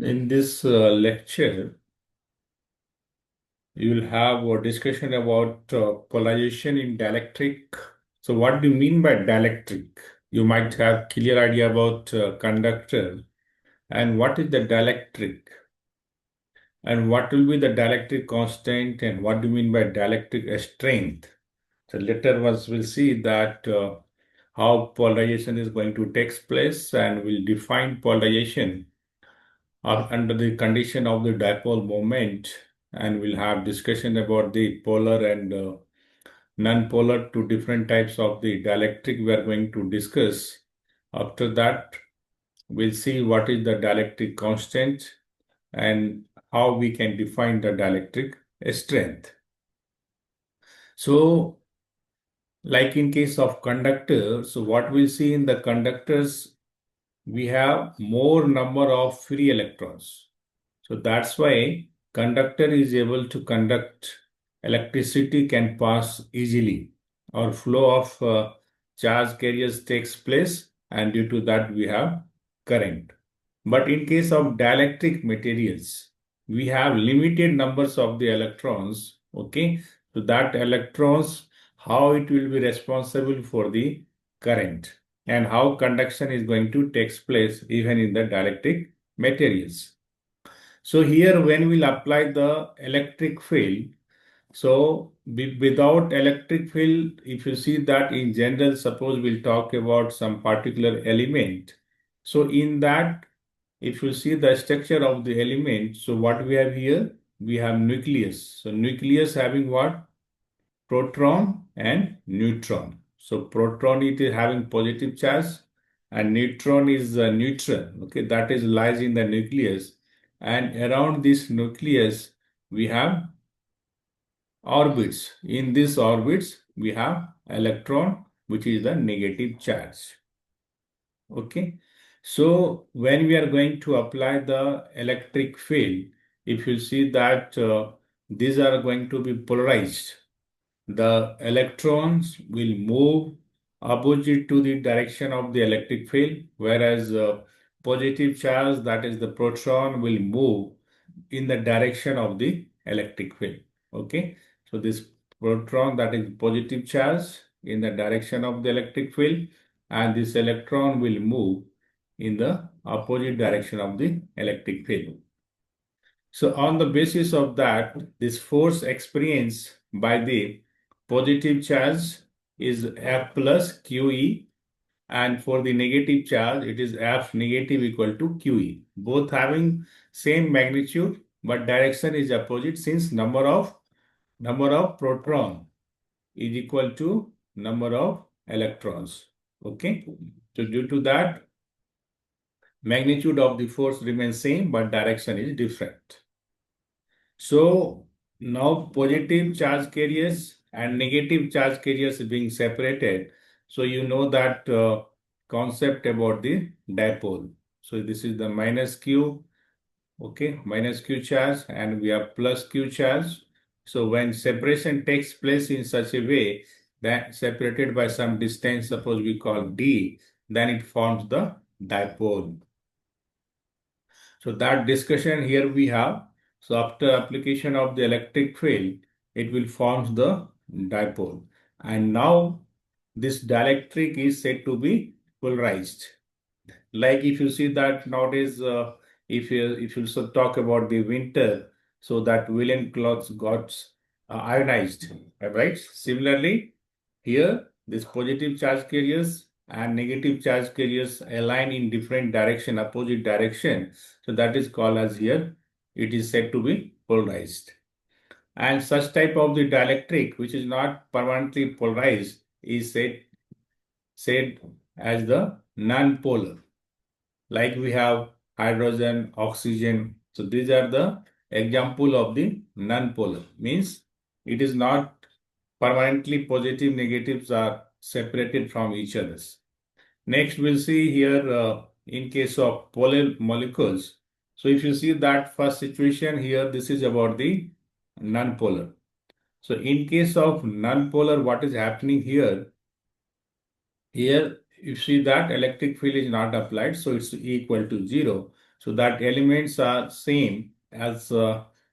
In this lecture, you will have a discussion about polarization in dielectric. So what do you mean by dielectric? You might have clear idea about conductor and what is the dielectric and what will be the dielectric constant and what do you mean by dielectric strength. So later we'll see that how polarization is going to take place and we'll define polarization or under the condition of the dipole moment, and we'll have discussion about the polar and non-polar, two different types of the dielectric we are going to discuss. After that, we'll see what is the dielectric constant and how we can define the dielectric strength. So, like in case of conductor, so what we'll see in the conductors, we have more number of free electrons. So that's why conductor is able to conduct electricity can pass easily or flow of charge carriers takes place, and due to that we have current. But in case of dielectric materials, we have limited numbers of the electrons. Okay, so that electrons, how it will be responsible for the current and how conduction is going to take place even in the dielectric materials. So here when we'll apply the electric field, so without electric field, if you see that in general, suppose we'll talk about some particular element. So in that, if you see the structure of the element, so what we have here, we have nucleus. So nucleus having what? Proton and neutron. So proton it is having positive charge and neutron is neutral. Okay, that is lies in the nucleus. And around this nucleus, we have orbits. In these orbits, we have electron, which is the negative charge. Okay. So when we are going to apply the electric field, if you see that these are going to be polarized, the electrons will move opposite to the direction of the electric field, whereas positive charge, that is the proton, will move in the direction of the electric field. Okay, so this proton, that is positive charge, in the direction of the electric field, and this electron will move in the opposite direction of the electric field. So on the basis of that, this force experienced by the positive charge is F plus QE, and for the negative charge, it is F negative equal to QE. Both having same magnitude, but direction is opposite since number of proton is equal to number of electrons. Okay, so due to that, magnitude of the force remains same, but direction is different. So now positive charge carriers and negative charge carriers being separated. So you know that concept about the dipole. So this is the minus Q, okay, minus Q charge, and we have plus Q charge. So when separation takes place in such a way that separated by some distance, suppose we call D, then it forms the dipole. So that discussion here we have. So after application of the electric field, it will form the dipole. And now this dielectric is said to be polarized. Like if you see that nowadays, if you so talk about the winter, so that woolen clothes got ionized, right? Similarly, here this positive charge carriers and negative charge carriers align in different direction, opposite direction. So that is called as here, it is said to be polarized. And such type of the dielectric, which is not permanently polarized, is said as the non-polar. Like we have hydrogen, oxygen. So these are the example of the non-polar. Means it is not permanently positive, negatives are separated from each other. Next, we'll see here in case of polar molecules. So if you see that first situation here, this is about the non-polar. So in case of non-polar, what is happening here? Here, you see that electric field is not applied, so it's equal to 0. So that elements are same as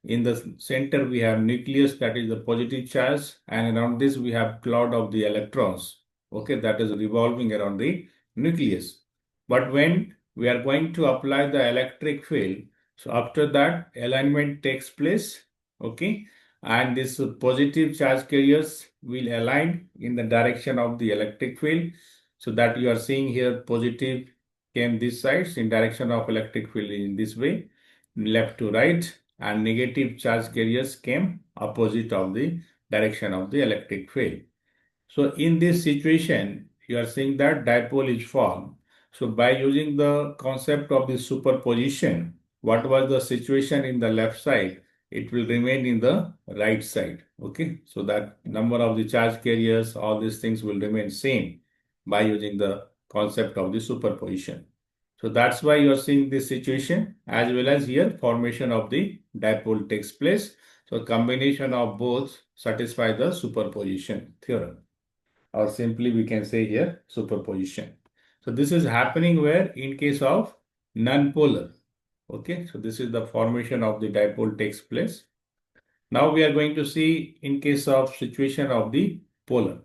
in the center we have nucleus, that is the positive charge, and around this we have cloud of the electrons. Okay, that is revolving around the nucleus. But when we are going to apply the electric field, so after that alignment takes place. Okay, and this positive charge carriers will align in the direction of the electric field. So that you are seeing here, positive came this side in direction of electric field in this way, left to right, and negative charge carriers came opposite of the direction of the electric field. So in this situation, you are seeing that dipole is formed. So by using the concept of the superposition, what was the situation in the left side, it will remain in the right side. Okay, so that number of the charge carriers, all these things will remain same by using the concept of the superposition. So that's why you are seeing this situation, as well as here formation of the dipole takes place. So combination of both satisfy the superposition theorem, or simply we can say here superposition. So this is happening where in case of non-polar. Okay, so this is the formation of the dipole takes place. Now we are going to see in case of situation of the polar.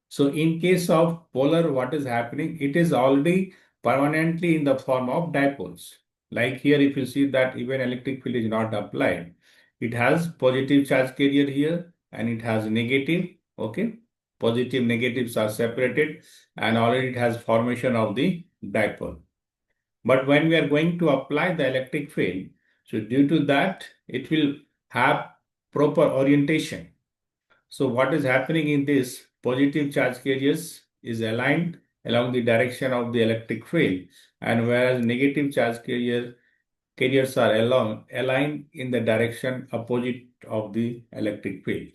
So in case of polar, what is happening? It is already permanently in the form of dipoles. Like here, if you see that even electric field is not applied, it has positive charge carrier here and it has negative. Okay, positive negatives are separated and already it has formation of the dipole. But when we are going to apply the electric field, so due to that, it will have proper orientation. So what is happening in this, positive charge carriers is aligned along the direction of the electric field, and whereas negative charge carriers are aligned in the direction opposite of the electric field.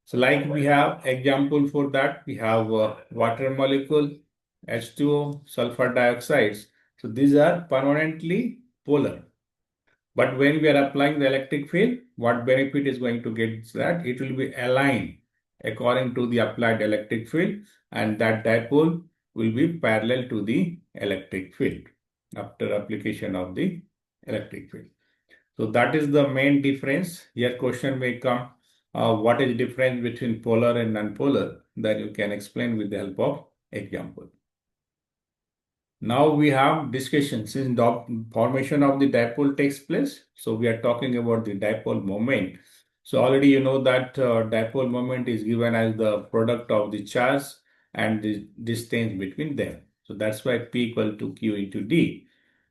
So like we have example for that, we have water molecule, H2O, sulfur dioxides. So these are permanently polar. But when we are applying the electric field, what benefit is going to get is that it will be aligned according to the applied electric field, and that dipole will be parallel to the electric field after application of the electric field. So that is the main difference. Here question may come, what is the difference between polar and non-polar? That you can explain with the help of example. Now we have discussion since the formation of the dipole takes place. So we are talking about the dipole moment. So already you know that dipole moment is given as the product of the charge and the distance between them. So that's why P equal to Q into D.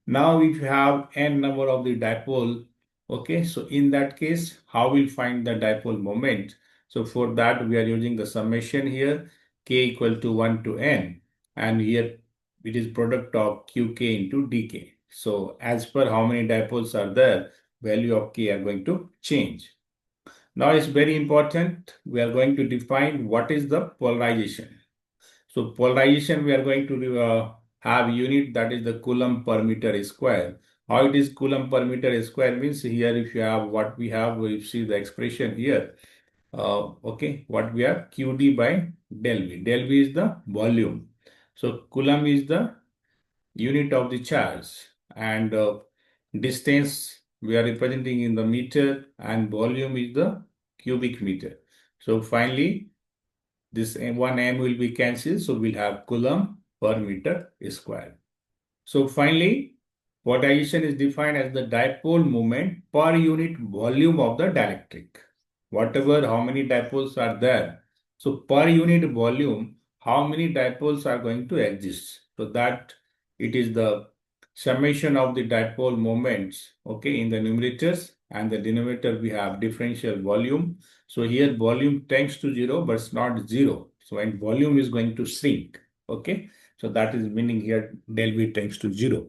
Now if you have n number of the dipole, okay, so in that case, how we'll find the dipole moment? So for that we are using the summation here, K equal to 1 to n, and here it is product of qk into dk. So as per how many dipoles are there, value of k are going to change. Now it's very important, we are going to define what is the polarization. So polarization, we are going to have unit, that is the coulomb per meter square. How it is coulomb per meter square means, here if you have what we have, we see the expression here. Okay, what we have, qd by del v. Del v is the volume. So coulomb is the unit of the charge, and distance we are representing in the meter, and volume is the cubic meter. So finally this one m will be cancelled, so we'll have coulomb per meter square. So finally, polarization is defined as the dipole moment per unit volume of the dielectric. Whatever, how many dipoles are there, so per unit volume, how many dipoles are going to exist. So that it is the summation of the dipole moments, okay, in the numerators, and the denominator we have differential volume. So here volume tends to 0, but it's not 0. So when volume is going to shrink, okay, so that is meaning here del V tends to 0.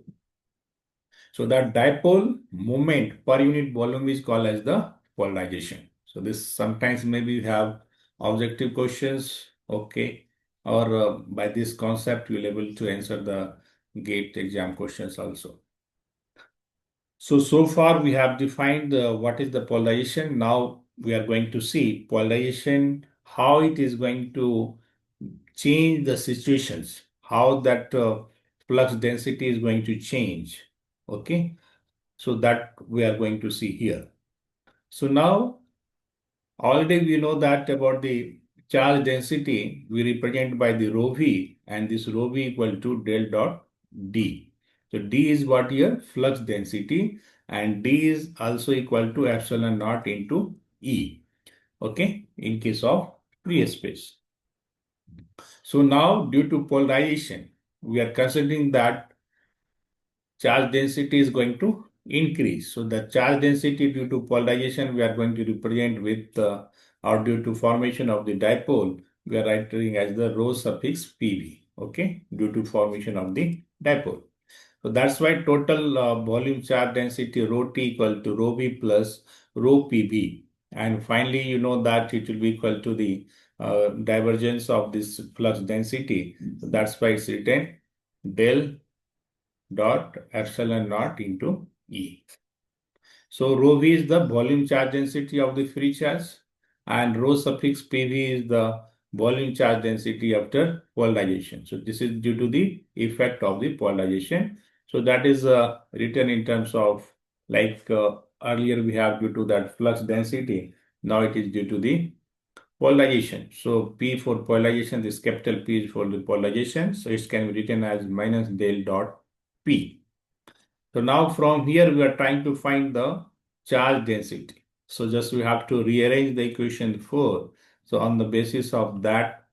So that dipole moment per unit volume is called as the polarization. So this sometimes maybe have objective questions, okay, or by this concept you will able to answer the GATE exam questions also. So far we have defined what is the polarization. Now we are going to see polarization, how it is going to change the situations, how that flux density is going to change. Okay, so that we are going to see here. So now already we know that about the charge density we represent by the rho v, and this rho v equal to del dot D. So D is what here? Flux density, and D is also equal to epsilon naught into E. Okay, in case of free space. So now due to polarization, we are considering that charge density is going to increase. So the charge density due to polarization we are going to represent with or due to formation of the dipole, we are writing as the rho suffix PV. Okay, due to formation of the dipole. So that's why total volume charge density rho T equal to rho V plus rho PV. And finally, you know that it will be equal to the divergence of this flux density. So that's why it's written del dot epsilon naught into E. So rho V is the volume charge density of the free charge, and rho suffix PV is the volume charge density after polarization. So this is due to the effect of the polarization. So that is written in terms of like earlier we have due to that flux density. Now it is due to the polarization. So P for polarization, this capital P is for the polarization. So it can be written as minus del dot P. So now from here we are trying to find the charge density. So just we have to rearrange the equation 4. So on the basis of that,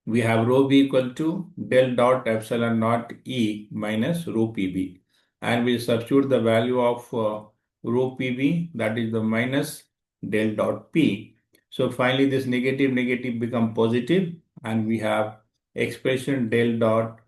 we have rho b equal to del dot epsilon naught E minus rho pb. And we substitute the value of rho pb, that is the minus del dot p. So finally this negative negative become positive, and we have expression del dot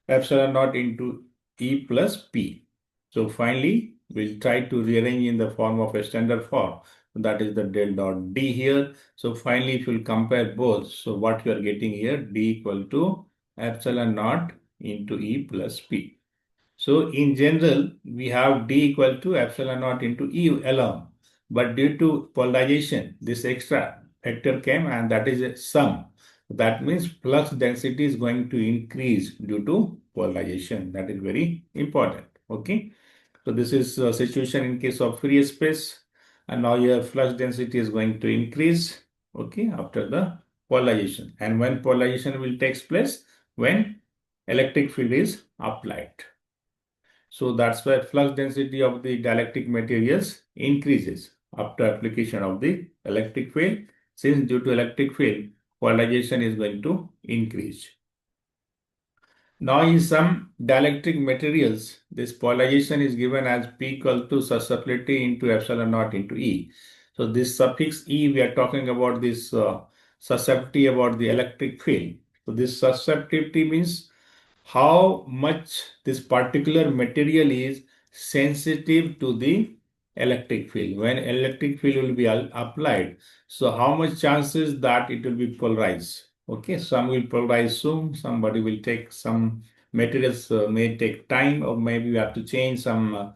epsilon naught into E plus P. So finally, we'll try to rearrange in the form of a standard form. That is the del dot D here. So finally, if you'll compare both, so what you are getting here, D equal to epsilon naught into E plus P. So in general, we have D equal to epsilon naught into E alone. But due to polarization, this extra factor came, and that is a sum. That means flux density is going to increase due to polarization. That is very important. Okay. So this is a situation in case of free space. And now your flux density is going to increase. Okay. After the polarization. And when polarization will take place? When electric field is applied. So that's why flux density of the dielectric materials increases after application of the electric field. Since due to electric field, polarization is going to increase. Now in some dielectric materials, this polarization is given as P equal to susceptibility into epsilon naught into E. So this suffix E, we are talking about this susceptibility about the electric field. So this susceptibility means how much this particular material is sensitive to the electric field. When electric field will be applied, so how much chances that it will be polarized. Okay, some will polarize soon, somebody will take some materials may take time, or maybe we have to change some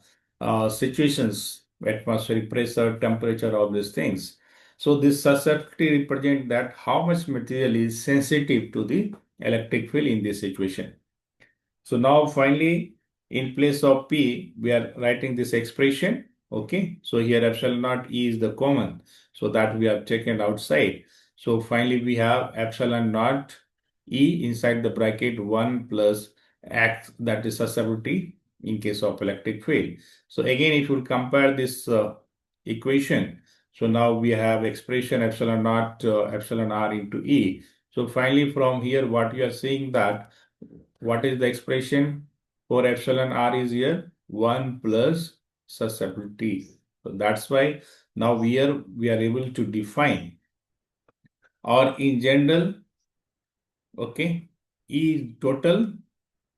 situations, atmospheric pressure, temperature, all these things. So this susceptibility represents that how much material is sensitive to the electric field in this situation. So now finally, in place of P, we are writing this expression. Okay. So here epsilon naught E is the common. So that we have taken outside. So finally, we have epsilon naught E inside the bracket 1 plus X, that is susceptibility in case of electric field. So again, if you compare this equation, so now we have expression epsilon naught epsilon R into E. So finally, from here, what you are seeing that what is the expression for epsilon R is here 1 plus susceptibility. So that's why now we are able to define, or in general, okay, E total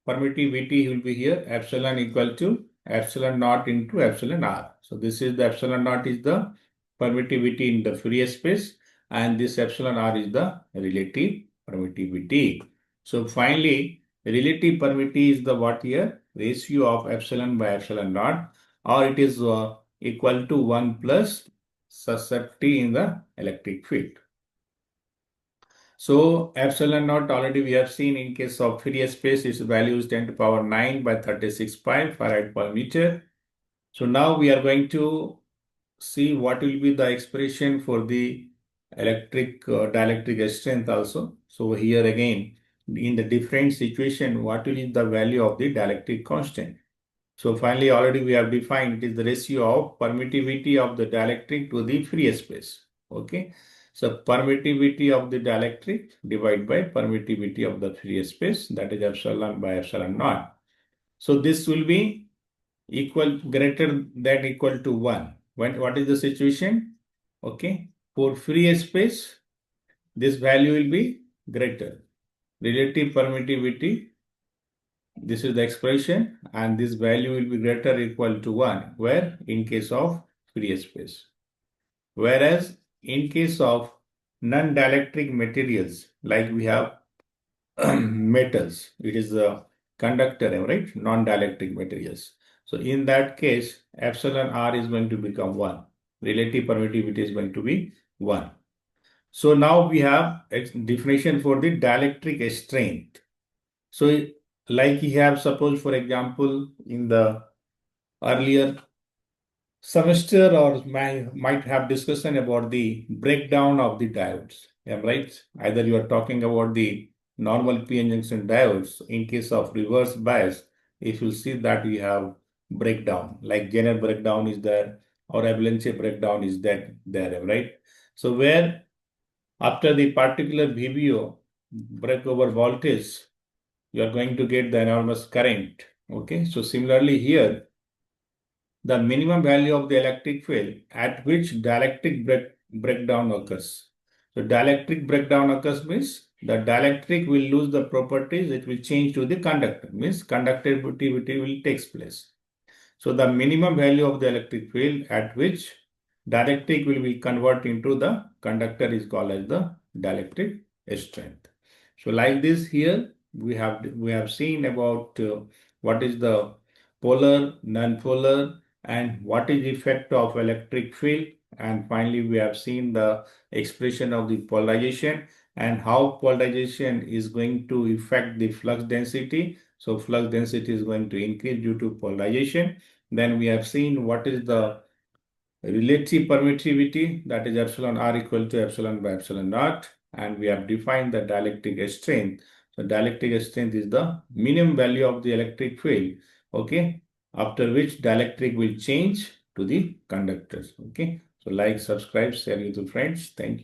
permittivity will be here epsilon equal to epsilon naught into epsilon R. So this is the epsilon naught is the permittivity in the free space, and this epsilon R is the relative permittivity. So finally, relative permittivity is the what here? Ratio of epsilon by epsilon naught, or it is equal to 1 plus susceptibility in the electric field. So epsilon naught already we have seen in case of free space, its value is 10 to power 9 by 36 pi farad per meter. So now we are going to see what will be the expression for the dielectric strength also. So here again, in the different situation, what will be the value of the dielectric constant? So finally, already we have defined it is the ratio of permittivity of the dielectric to the free space. Okay. So permittivity of the dielectric divided by permittivity of the free space, that is epsilon by epsilon naught. So this will be greater than equal to 1. What is the situation? Okay. For free space, this value will be greater. Relative permittivity, this is the expression, and this value will be greater or equal to 1, where in case of free space. Whereas in case of non-dielectric materials, like we have metals, it is the conductor, right? Non-dielectric materials. So in that case, epsilon r is going to become 1. Relative permittivity is going to be 1. So now we have a definition for the dielectric strength. So like you have, suppose for example, in the earlier semester or might have discussion about the breakdown of the diodes. Am I right? Either you are talking about the normal p-n junction diodes. In case of reverse bias, if you see that we have breakdown, like Jenner breakdown is there or avalanche breakdown is that there, right? So where after the particular VBO breakover voltage, you are going to get the enormous current. Okay, so similarly here, the minimum value of the electric field at which breakdown occurs. So dielectric breakdown occurs means the dielectric will lose the properties, it will change to the conductor, means conductivity will takes place. So the minimum value of the electric field at which dielectric will be converted into the conductor is called as the dielectric strength. So like this here we have seen about what is the polar, non-polar, and what is the effect of electric field, and finally we have seen the expression of the polarization and how polarization is going to affect the flux density. So flux density is going to increase due to polarization. Then we have seen what is the relative permittivity, that is epsilon r equal to epsilon by epsilon naught, and we have defined the dielectric strength. So dielectric strength is the minimum value of the electric field, okay, after which dielectric will change to the conductors. Okay, so like, subscribe, share with your friends. Thank you.